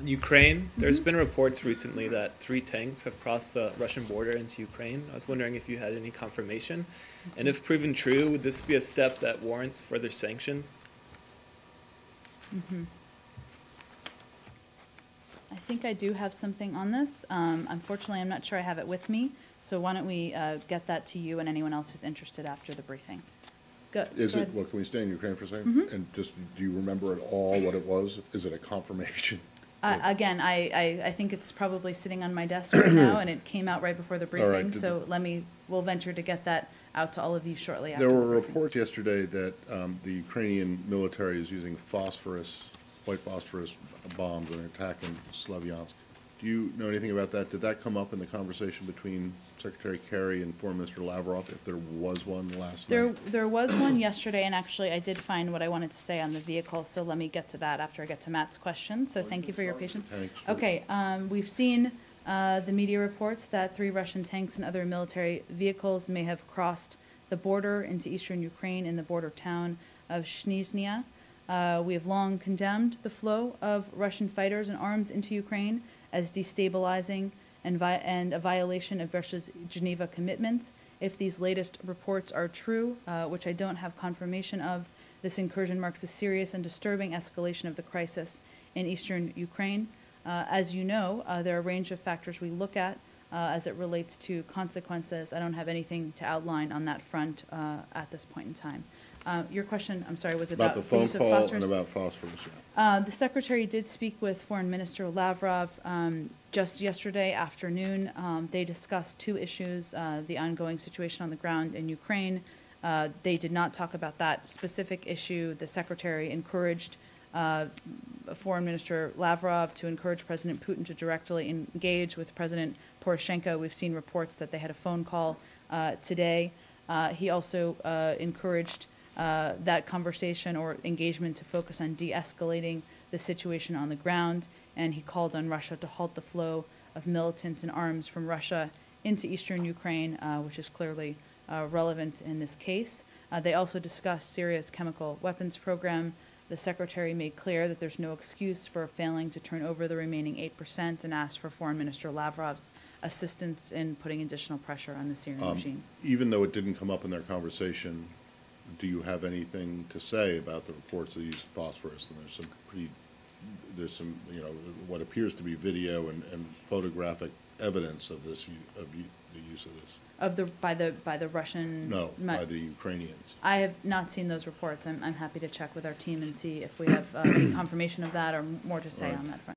Ukraine, there's been reports recently that 3 tanks have crossed the Russian border into Ukraine. I was wondering if you had any confirmation. And if proven true, would this be a step that warrants further sanctions? I think I do have something on this. Unfortunately, I'm not sure I have it with me. So why don't we get that to you and anyone else who's interested after the briefing. Go ahead. Well, can we stay in Ukraine for a second? And just, do you remember at all what it was? Is it a confirmation? Again, I think it's probably sitting on my desk right now, and it came out right before the briefing. right. So we'll venture to get that out to all of you shortly after. There the were briefing. reports yesterday that the Ukrainian military is using white phosphorus bombs and attacking Slavyansk. Do you know anything about that? Did that come up in the conversation between Secretary Kerry and Foreign Minister Lavrov, if there was one last night? There was one yesterday, and actually I did find what I wanted to say on the vehicle, so let me get to that after I get to Matt's question. So thank you for your patience. Okay, we've seen the media reports that 3 Russian tanks and other military vehicles may have crossed the border into eastern Ukraine in the border town of Snizhnia. We have long condemned the flow of Russian fighters and arms into Ukraine as destabilizing and a violation of Russia's Geneva commitments. If these latest reports are true, which I don't have confirmation of, this incursion marks a serious and disturbing escalation of the crisis in eastern Ukraine. As you know, there are a range of factors we look at as it relates to consequences. I don't have anything to outline on that front at this point in time. Your question, I'm sorry, was about the phone use of call phosphorus? and about phosphorus. The Secretary did speak with Foreign Minister Lavrov just yesterday afternoon. They discussed 2 issues, the ongoing situation on the ground in Ukraine. They did not talk about that specific issue. The Secretary encouraged Foreign Minister Lavrov to encourage President Putin to directly engage with President Poroshenko. We've seen reports that they had a phone call today. He also encouraged that conversation or engagement to focus on de-escalating the situation on the ground, and he called on Russia to halt the flow of militants and arms from Russia into eastern Ukraine, which is clearly relevant in this case. They also discussed Syria's chemical weapons program. The Secretary made clear that there's no excuse for failing to turn over the remaining 8% and asked for Foreign Minister Lavrov's assistance in putting additional pressure on the Syrian regime. Even though it didn't come up in their conversation, do you have anything to say about the reports of the use of phosphorus? And there's some, what appears to be video and photographic evidence of this, the use of this. By the Russian? No, by the Ukrainians. I have not seen those reports. I'm happy to check with our team and see if we have any confirmation of that or more to say on that front.